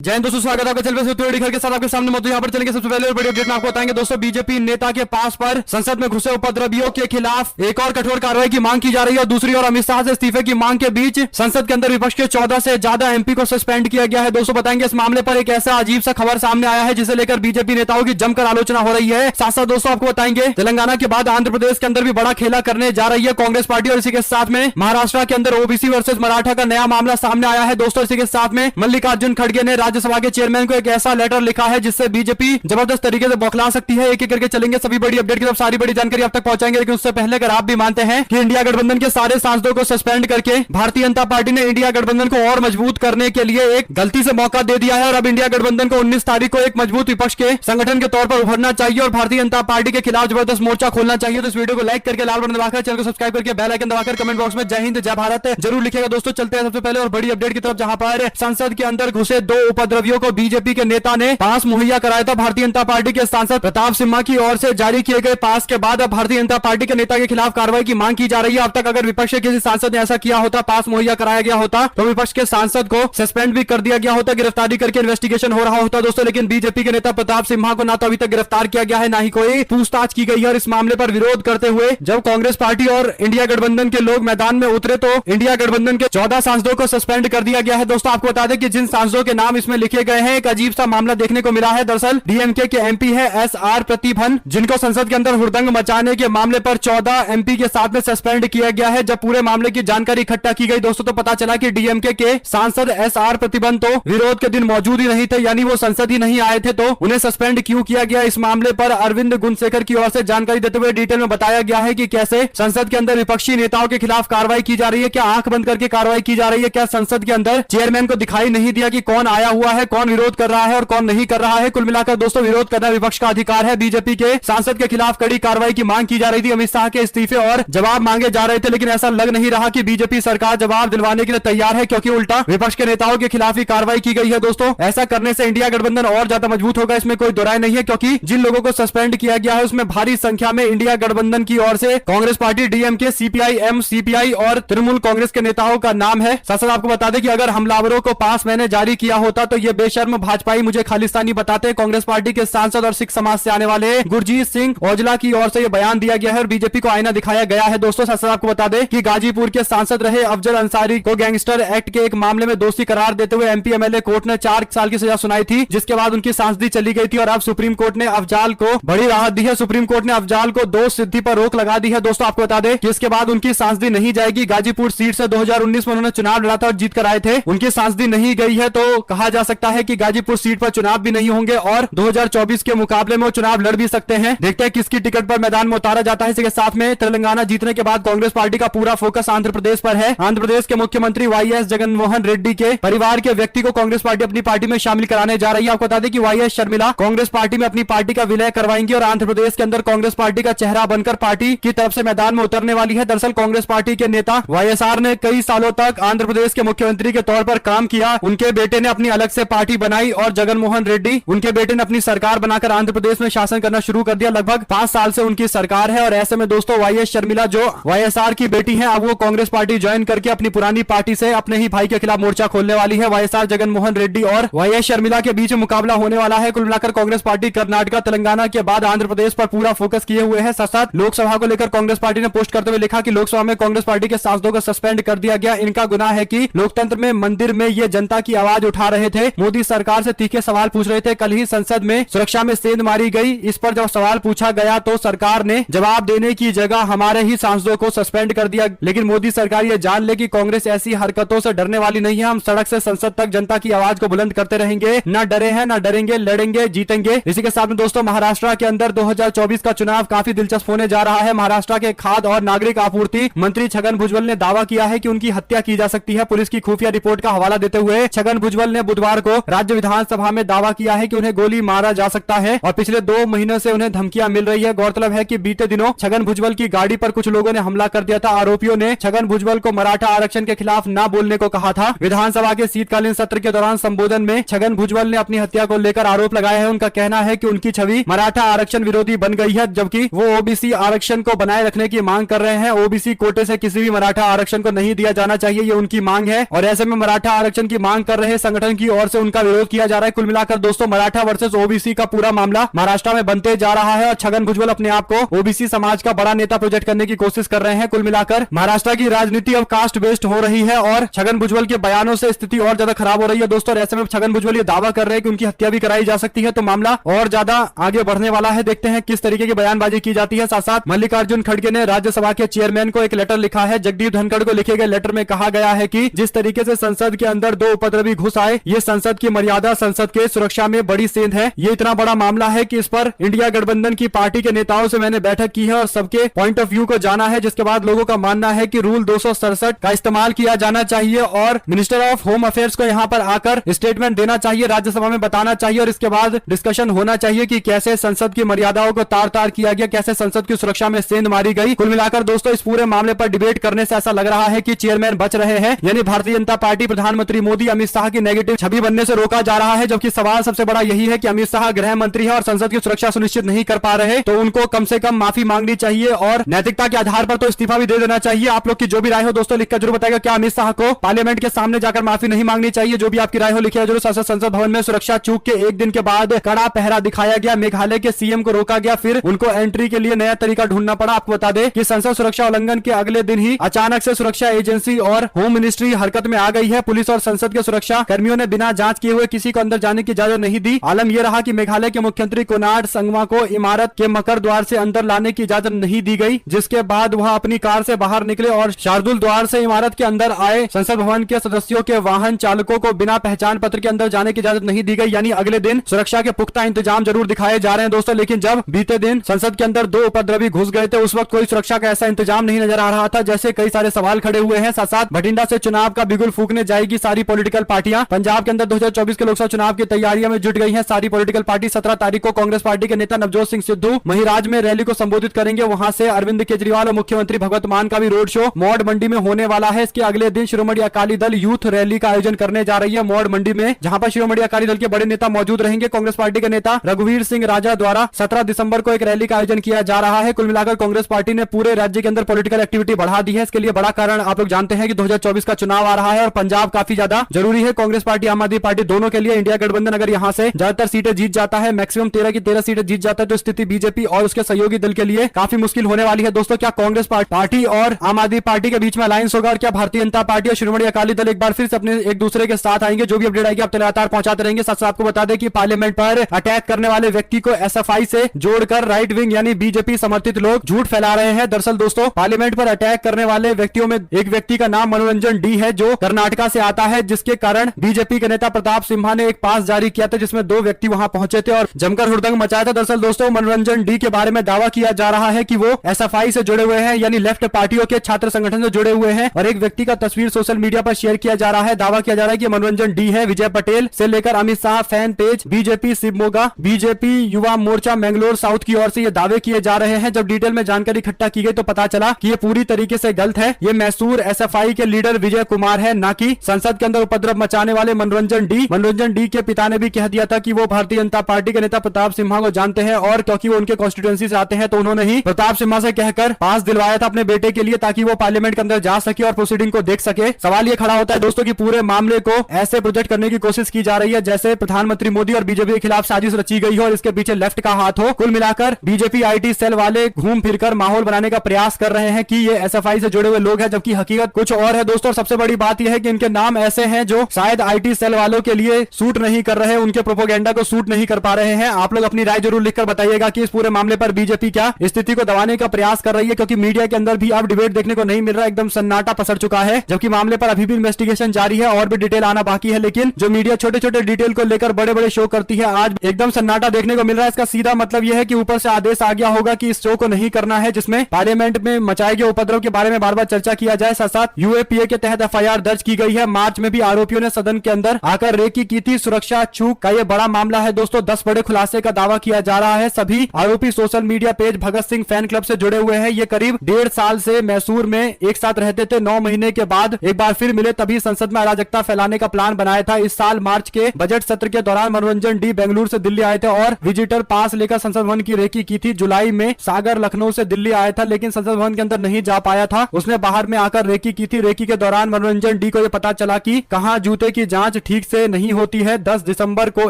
जय हिंद दोस्तों, स्वागत है आपका चैनल पे। के साथ आपके सामने मौजूद यहाँ पर चलेंगे। सबसे पहले बड़ी अपडेट में आपको बताएंगे दोस्तों, बीजेपी नेता के पास पर संसद में घुसे उपद्रवियों के खिलाफ एक और कठोर कार्रवाई की मांग की जा रही है और दूसरी ओर अमित शाह से इस्तीफे की मांग के बीच संसद के अंदर विपक्ष के 14 से ज्यादा एमपी को सस्पेंड किया गया है। दोस्तों बताएंगे इस मामले पर एक ऐसा अजीब सा खबर सामने आया है जिसे लेकर बीजेपी नेताओं की जमकर आलोचना हो रही है। साथ साथ दोस्तों आपको बताएंगे तेलंगाना के बाद आंध्र प्रदेश के अंदर भी बड़ा खेला करने जा रही है कांग्रेस पार्टी और इसी के साथ में महाराष्ट्र के अंदर ओबीसी वर्सेज मराठा का नया मामला सामने आया है। दोस्तों इसी के साथ में मल्लिकार्जुन खड़गे ने राज्यसभा के चेयरमैन को एक ऐसा लेटर लिखा है जिससे बीजेपी जबरदस्त तरीके से बौखला सकती है। एक एक करके चलेंगे, सभी बड़ी अपडेट की तरफ सारी बड़ी जानकारी आप तक पहुंचाएंगे। लेकिन उससे पहले अगर आप भी मानते हैं कि इंडिया गठबंधन के सारे सांसदों को सस्पेंड करके भारतीय जनता पार्टी ने इंडिया गठबंधन को और मजबूत करने के लिए एक गलती से मौका दे दिया है और अब इंडिया गठबंधन को 19 तारीख को एक मजबूत विपक्ष के संगठन के तौर पर उभरना चाहिए और भारतीय जनता पार्टी के खिलाफ जबरदस्त मोर्चा खोलना चाहिए। तो इस वीडियो को लाइक करके लाल बटन दबाकर चैनल को सब्सक्राइब करके बेल आइकन दबाकर कमेंट बॉक्स में जय हिंद जय भारत जरूर लिखेगा। दोस्तों चलते हैं सबसे पहले और बड़ी अपडेट की तरफ, जहां पर संसद के अंदर घुसे 2 उपद्रवियों को बीजेपी के नेता ने पास मुहैया कराया था। भारतीय जनता पार्टी के सांसद प्रताप सिम्हा की ओर से जारी किए गए पास के बाद अब भारतीय जनता पार्टी के नेता के खिलाफ कार्रवाई की मांग की जा रही है। अब तक अगर विपक्ष के किसी सांसद ने ऐसा किया होता, पास मुहैया कराया गया होता, तो विपक्ष के सांसद को सस्पेंड भी कर दिया गया होता, गिरफ्तारी करके इन्वेस्टिगेशन हो रहा होता दोस्तों। लेकिन बीजेपी के नेता प्रताप सिम्हा को ना तो अभी तक गिरफ्तार किया गया है, ना ही कोई पूछताछ की गई है और इस मामले पर विरोध करते हुए जब कांग्रेस पार्टी और इंडिया गठबंधन के लोग मैदान में उतरे तो इंडिया गठबंधन के 14 सांसदों को सस्पेंड कर दिया गया है। दोस्तों आपको बता दें कि जिन सांसदों के नाम इसमें लिखे गए हैं, एक अजीब सा मामला देखने को मिला है। दरअसल डीएमके के एमपी है एसआर प्रतिभन, जिनको संसद के अंदर हुड़दंग मचाने के मामले पर 14 एमपी के साथ में सस्पेंड किया गया है। जब पूरे मामले की जानकारी इकट्ठा की गई दोस्तों तो पता चला कि डीएमके के सांसद एसआर प्रतिभन तो विरोध के दिन मौजूद ही नहीं थे, यानी वो संसद ही नहीं आए थे, तो उन्हें सस्पेंड क्यों किया गया। इस मामले पर अरविंद गुणशेखर की ओर से जानकारी देते हुए डिटेल में बताया गया है कि कैसे संसद के अंदर विपक्षी नेताओं के खिलाफ कार्रवाई की जा रही है, क्या आंख बंद करके कार्रवाई की जा रही है, क्या संसद के अंदर चेयरमैन को दिखाई नहीं दिया कि कौन आया हुआ है, कौन विरोध कर रहा है और कौन नहीं कर रहा है। कुल मिलाकर दोस्तों विरोध करना विपक्ष का अधिकार है। बीजेपी के सांसद के खिलाफ कड़ी कार्रवाई की मांग की जा रही थी, अमित शाह के इस्तीफे और जवाब मांगे जा रहे थे, लेकिन ऐसा लग नहीं रहा कि बीजेपी सरकार जवाब दिलवाने के लिए तैयार है, क्योंकि उल्टा विपक्ष के नेताओं के खिलाफ ही कार्रवाई की गई है। दोस्तों ऐसा करने से इंडिया गठबंधन और ज्यादा मजबूत होगा, इसमें कोई दुराय नहीं है, क्योंकि जिन लोगों को सस्पेंड किया गया है उसमें भारी संख्या में इंडिया गठबंधन की ओर से Congress party, DMK, CPI, CPI और तृणमूल कांग्रेस के नेताओं का नाम है। साथ साथ आपको बता दें कि अगर हमलावरों को पास मैंने जारी किया होता तो ये बेशर्म भाजपाई मुझे खालिस्तानी बताते। कांग्रेस पार्टी के सांसद और सिख समाज से आने वाले गुरजीत सिंह औजला की ओर से यह बयान दिया गया है और बीजेपी को आईना दिखाया गया है। दोस्तों साथ साथ आपको बता दें कि गाजीपुर के सांसद रहे अफजल अंसारी को गैंगस्टर एक्ट के एक मामले में दोषी करार देते हुए एमपी एमएलए कोर्ट ने 4 साल की सजा सुनाई थी, जिसके बाद उनकी सांसदी चली गई थी और अब सुप्रीम कोर्ट ने अफजाल को बड़ी राहत दी है। सुप्रीम कोर्ट ने अफजाल को दोष सिद्धि पर रोक लगा दी है। दोस्तों आपको बता दें कि इसके बाद उनकी सांसदी नहीं जाएगी। गाजीपुर सीट से 2019 में उन्होंने चुनाव लड़ा था और जीत कर आए थे, उनकी सांसदी नहीं गई है, तो कहा जा सकता है कि गाजीपुर सीट पर चुनाव भी नहीं होंगे और 2024 के मुकाबले में वो चुनाव लड़ भी सकते हैं। देखते हैं किसकी टिकट पर मैदान में उतारा जाता है। इसके साथ में तेलंगाना जीतने के बाद कांग्रेस पार्टी का पूरा फोकस आंध्र प्रदेश पर है। आंध्र प्रदेश के मुख्यमंत्री वाईएस जगनमोहन रेड्डी के परिवार के व्यक्ति को कांग्रेस पार्टी अपनी पार्टी में शामिल कराने जा रही है। आपको बता दें कि वाईएस शर्मिला कांग्रेस पार्टी में अपनी पार्टी का विलय करवाएंगी और आंध्र प्रदेश के अंदर कांग्रेस पार्टी का चेहरा बनकर पार्टी की तरफ से मैदान में उतरने वाली है। दरअसल कांग्रेस पार्टी के नेता वाईएसआर ने कई सालों तक आंध्र प्रदेश के मुख्यमंत्री के तौर पर काम किया। उनके बेटे ने अपनी अलग से पार्टी बनाई और जगनमोहन रेड्डी उनके बेटे ने अपनी सरकार बनाकर आंध्र प्रदेश में शासन करना शुरू कर दिया। लगभग 5 साल से उनकी सरकार है और ऐसे में दोस्तों वाईएस शर्मिला जो वाईएसआर की बेटी है, अब वो कांग्रेस पार्टी ज्वाइन करके अपनी पुरानी पार्टी से अपने ही भाई के खिलाफ मोर्चा खोलने वाली है। वाईएसआर जगनमोहन रेड्डी और वाईएस शर्मिला के बीच मुकाबला होने वाला है। कुल मिलाकर कांग्रेस पार्टी कर्नाटक, तेलंगाना के बाद आंध्र प्रदेश पर पूरा फोकस किए हुए है। साथ साथ लोकसभा को लेकर कांग्रेस पार्टी ने पोस्ट करते हुए लिखा कि लोकसभा में कांग्रेस पार्टी के सांसदों को सस्पेंड कर दिया गया। इनका गुनाह है कि लोकतंत्र में मंदिर में ये जनता की आवाज उठा रहे थे, मोदी सरकार से तीखे सवाल पूछ रहे थे। कल ही संसद में सुरक्षा में सेंध मारी गई। इस पर जब सवाल पूछा गया तो सरकार ने जवाब देने की जगह हमारे ही सांसदों को सस्पेंड कर दिया। लेकिन मोदी सरकार ये जान ले कि कांग्रेस ऐसी हरकतों से डरने वाली नहीं है। हम सड़क से संसद तक जनता की आवाज को बुलंद करते रहेंगे, न डरे हैं न डरेंगे, लड़ेंगे, जीतेंगे। इसी के साथ में दोस्तों महाराष्ट्र के अंदर 2024 का चुनाव काफी दिलचस्प होने जा रहा है। महाराष्ट्र के खाद्य और नागरिक आपूर्ति मंत्री छगन भुजबल ने दावा किया है कि उनकी हत्या की जा सकती है। पुलिस की खुफिया रिपोर्ट का हवाला देते हुए छगन भुजबल ने बुधवार को राज्य विधानसभा में दावा किया है कि उन्हें गोली मारा जा सकता है और पिछले 2 महीनों से उन्हें धमकियां मिल रही है। गौरतलब है कि बीते दिनों छगन भुजबल की गाड़ी पर कुछ लोगों ने हमला कर दिया था। आरोपियों ने छगन भुजबल को मराठा आरक्षण के खिलाफ न बोलने को कहा था। विधानसभा के शीतकालीन सत्र के दौरान संबोधन में छगन भुजबल ने अपनी हत्या को लेकर आरोप लगाया है। उनका कहना है कि उनकी छवि मराठा आरक्षण विरोधी बन गई है, जबकि वो ओबीसी आरक्षण को बनाए रखने की मांग कर रहे हैं। ओबीसी कोटे से किसी भी मराठा आरक्षण को नहीं दिया जाना चाहिए, ये उनकी मांग है और ऐसे में मराठा आरक्षण की मांग कर रहे संगठन की ओर से उनका विरोध किया जा रहा है। कुल मिलाकर दोस्तों मराठा वर्सेस ओबीसी का पूरा मामला महाराष्ट्र में बनते जा रहा है और छगन भुजबल अपने आप को ओबीसी समाज का बड़ा नेता प्रोजेक्ट करने की कोशिश कर रहे हैं। कुल मिलाकर महाराष्ट्र की राजनीति अब कास्ट बेस्ड हो रही है और छगन भुजबल के बयानों से स्थिति और ज्यादा खराब हो रही है दोस्तों। ऐसे में छगन भुजबल ये दावा कर रहे हैं कि उनकी हत्या भी कराई जा सकती है, तो मामला और ज्यादा आगे बढ़ने वाला है। देखते हैं किस तरीके की बयानबाजी की जाती है। साथ साथ मल्लिकार्जुन खड़गे ने राज्यसभा के चेयरमैन को एक लेटर लिखा है। जगदीप धनखड़ को लिखे गए लेटर में कहा गया है कि जिस तरीके से संसद के अंदर दो उपद्रवी घुस आए, ये संसद की मर्यादा, संसद के सुरक्षा में बड़ी सेंध है। ये इतना बड़ा मामला है कि इस पर इंडिया गठबंधन की पार्टी के नेताओं से मैंने बैठक की है और सबके पॉइंट ऑफ व्यू को जाना है, जिसके बाद लोगों का मानना है कि रूल 267 का इस्तेमाल किया जाना चाहिए और मिनिस्टर ऑफ होम अफेयर्स को यहां पर आकर स्टेटमेंट देना चाहिए, राज्यसभा में बताना चाहिए और इसके बाद डिस्कशन होना चाहिए कि कैसे संसद की मर्यादाओं को तार तार किया गया, कैसे संसद की सुरक्षा में सेंध मारी गई। कुल मिलाकर दोस्तों इस पूरे मामले पर डिबेट करने से ऐसा लग रहा है कि चेयरमैन बच रहे हैं, यानी भारतीय जनता पार्टी, प्रधानमंत्री मोदी, अमित शाह की नेगेटिव छवि बनने से रोका जा रहा है। जबकि सवाल सबसे बड़ा यही है कि अमित शाह गृह मंत्री है और संसद की सुरक्षा सुनिश्चित नहीं कर पा रहे, तो उनको कम से कम माफी मांगनी चाहिए और नैतिकता के आधार पर तो इस्तीफा भी दे देना चाहिए। आप लोग की जो भी राय हो दोस्तों लिखकर जरूर बताएगा, क्या अमित शाह को पार्लियामेंट के सामने जाकर माफी नहीं मांगनी चाहिए? जो भी आपकी राय हो लिखिए जरूर। संसद भवन में सुरक्षा चूक के एक दिन के बाद कड़ा पहरा दिखाया गया, मेघालय के सीएम को रोका गया, फिर उनको एंट्री के लिए नया तरीका ढूंढना पड़ा। आपको बता दें कि संसद सुरक्षा उल्लंघन के अगले दिन ही अचानक से सुरक्षा एजेंसी और होम मिनिस्ट्री हरकत में आ गई है। पुलिस और संसद के सुरक्षा कर्मियों ने बिना जांच किए हुए किसी को अंदर जाने की इजाजत नहीं दी। आलम यह रहा कि मेघालय के मुख्यमंत्री कोनार्ड संगमा को इमारत के मकर द्वार से अंदर लाने की इजाजत नहीं दी गई, जिसके बाद वह अपनी कार से बाहर निकले और शार्दुल द्वार से इमारत के अंदर आए। संसद भवन के सदस्यों के वाहन चालकों को बिना पहचान पत्र के अंदर जाने की इजाजत नहीं दी गई। यानी अगले दिन सुरक्षा के पुख्ता इंतजाम जरूर दिखाए जा रहे हैं दोस्तों, लेकिन जब बीते दिन संसद के अंदर दो उपद्रवी घुस गए थे उस वक्त कोई सुरक्षा का ऐसा इंतजाम नहीं नजर आ रहा था। जैसे कई सारे सवाल खड़े हुए हैं। साथ साथ बठिंडा से चुनाव का बिगुल फूकने जाएगी सारी पॉलिटिकल पार्टियां। पंजाब के अंदर 2024 के लोकसभा चुनाव की तैयारियों में जुट गई हैं सारी पॉलिटिकल पार्टी। 17 तारीख को कांग्रेस पार्टी के नेता नवजोत सिंह सिद्धू महिराज में रैली को संबोधित करेंगे। वहां से अरविंद केजरीवाल और मुख्यमंत्री भगवंत मान का भी रोड शो मौड़ मंडी में होने वाला है। इसके अगले दिन शिरोमणि अकाली दल यूथ रैली का आयोजन करने जा रही है मौड़ मंडी में, जहां पर शिरोमणि अकाली दल के बड़े नेता मौजूद रहेंगे। कांग्रेस पार्टी के नेता रघुवीर सिंह राजा द्वारा 17 दिसंबर को एक रैली का आयोजन किया जा रहा है। कुल मिलाकर कांग्रेस पार्टी ने पूरे राज्य के अंदर पॉलिटिकल एक्टिविटी बढ़ा दी है। इसके लिए बड़ा कारण आप लोग जानते हैं कि 2024 का चुनाव आ रहा है और पंजाब काफी ज्यादा जरूरी है कांग्रेस पार्टी आम आदमी पार्टी दोनों के लिए। इंडिया गठबंधन अगर यहां से ज्यादातर सीटें जीत जाता है, मैक्सिमम 13 की 13 सीटें जीत जाता है, तो स्थिति बीजेपी और उसके सहयोगी दल के लिए काफी मुश्किल होने वाली है दोस्तों। क्या कांग्रेस पार्टी और आम आदमी पार्टी के बीच में अलायंस होगा और क्या भारतीय जनता पार्टी और शिरोमणि अकाली दल एक बार फिर से अपने एक दूसरे के साथ आएंगे? जो भी अपडेट आएगी आप लगातार पहुंचाते रहेंगे। साथ साथ आपको बता दें कि पार्लियामेंट पर अटैक करने वाले व्यक्ति को एसएफआई से जोड़कर राइट विंग यानी बीजेपी समर्थित लोग झूठ फैला रहे हैं। दरअसल दोस्तों पार्लियामेंट पर अटैक करने वाले व्यक्तियों में एक व्यक्ति का नाम मनोरंजन डी है जो कर्नाटका से आता है, जिसके कारण बीजेपी के नेता प्रताप सिम्हा ने एक पास जारी किया था जिसमें 2 व्यक्ति वहां पहुंचे थे और जमकर हुड़दंग मचाया था। दरअसल दोस्तों मनोरंजन डी के बारे में दावा किया जा रहा है कि वो एसएफआई से जुड़े हुए हैं, यानी लेफ्ट पार्टियों के छात्र संगठन से जुड़े हुए हैं और एक व्यक्ति का तस्वीर सोशल मीडिया पर शेयर किया जा रहा है। दावा किया जा रहा है कि मनोरंजन डी है। विजय पटेल से लेकर Amit Shah fan page BJP Shivamogga, BJP Yuva Morcha Mangalore south की ओर से ये दावे किए जा रहे हैं। जब डिटेल में जानकारी इकट्ठा की गई तो पता चला कि ये पूरी तरीके से गलत है। ये मैसूर एसएफआई के लीडर विजय कुमार है, ना कि संसद के अंदर उपद्रव मचाने वाले मनोरंजन डी। मनोरंजन डी के पिता ने भी कह दिया था कि वो भारतीय जनता पार्टी के नेता प्रताप सिम्हा को जानते हैं और क्योंकि वो उनके कॉन्स्टिट्यूएंसी से आते हैं तो उन्होंने ही प्रताप सिम्हा से कहकर पास दिलवाया था अपने बेटे के लिए ताकि वो पार्लियामेंट के अंदर जा सके और प्रोसीडिंग को देख सके। सवाल ये खड़ा होता है दोस्तों कि पूरे मामले को ऐसे प्रोजेक्ट करने की कोशिश की जा रही है जैसे प्रधानमंत्री मोदी और बीजेपी के खिलाफ साजिश रची गई हो और इसके पीछे लेफ्ट का हाथ हो। कुल मिलाकर बीजेपी आईटी सेल वाले घूम फिरकर माहौल बनाने का प्रयास कर रहे हैं कि ये एसएफआई से जुड़े हुए लोग हैं, जबकि हकीकत कुछ और है दोस्तों। सबसे बड़ी बात यह है कि इनके नाम ऐसे हैं जो शायद आईटी सेल वालों के लिए सूट नहीं कर रहे, उनके प्रोपोगेंडा को सूट नहीं कर पा रहे हैं। आप लोग अपनी राय जरूर लिखकर बताइएगा कि इस पूरे मामले पर बीजेपी क्या स्थिति को दबाने का प्रयास कर रही है, क्योंकि मीडिया के अंदर भी अब डिबेट देखने को नहीं मिल रहा, एकदम सन्नाटा पसर चुका है। जबकि मामले पर अभी भी इन्वेस्टिगेशन जारी है और भी डिटेल आना बाकी है, लेकिन जो मीडिया छोटे छोटे डिटेल को लेकर बड़े बड़े शो करती है आज एकदम सन्नाटा देखने को मिल रहा है। इसका सीधा मतलब यह है कि ऊपर से आदेश आ गया होगा कि इस शो को नहीं करना है जिसमें पार्लियामेंट में मचाए गए उपद्रव के बारे में बार बार चर्चा किया जाए। साथ साथ यूएपीए के तहत एफआईआर दर्ज की गई है। मार्च में भी आरोपियों ने सदन के अंदर आकर रेकी की थी। सुरक्षा चूक का यह बड़ा मामला है दोस्तों। 10 बड़े खुलासे का दावा किया जा रहा है। सभी आरोपी social media page Bhagat Singh fan club से जुड़े हुए हैं। ये करीब 1.5 साल से मैसूर में एक साथ रहते थे। 9 महीने के बाद एक बार फिर मिले, तभी संसद में अराजकता फैलाने का प्लान बनाया था। इस साल मार्च के बजट सत्र के दौरान मनोरंजन डी बेंगलुरु से दिल्ली आए थे और विजिटर पास लेकर संसद भवन की रेकी की थी। जुलाई में सागर लखनऊ से दिल्ली आया था, लेकिन संसद भवन के अंदर नहीं जा पाया था। उसने बाहर में आकर रेकी की थी। रेकी के दौरान मनोरंजन डी को यह पता चला कि कहां जूते की जांच जांच ठीक से नहीं होती है। 10 दिसंबर को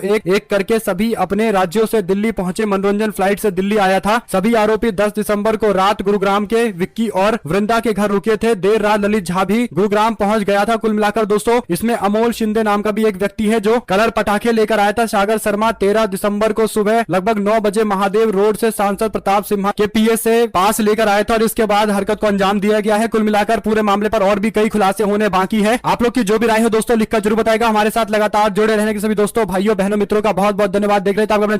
एक एक करके सभी अपने राज्यों से दिल्ली पहुंचे। मनोरंजन फ्लाइट से दिल्ली आया था। सभी आरोपी 10 दिसंबर को रात गुरुग्राम के विक्की और वृंदा के घर रुके थे। देर रात ललित झा भी गुरुग्राम पहुंच गया था। कुल मिलाकर दोस्तों इसमें अमोल शिंदे नाम का भी एक व्यक्ति है जो कलर पटाखे लेकर आया था। सागर शर्मा 13 दिसंबर को सुबह लगभग 9 बजे महादेव रोड से सांसद प्रताप सिम्हा के पीएस से पास लेकर आया था और इसके बाद हरकत को अंजाम दिया गया है। कुल मिलाकर पूरे मामले पर और भी कई खुलासे होने बाकी है। आप लोग की जो भी राय हो दोस्तों लिखकर जरूर बताएगा। हमारे साथ लगातार जुड़े रहने के सभी दोस्तों, भाइयों, बहनों, मित्रों का बहुत बहुत धन्यवाद। देख रहे थे आप अपने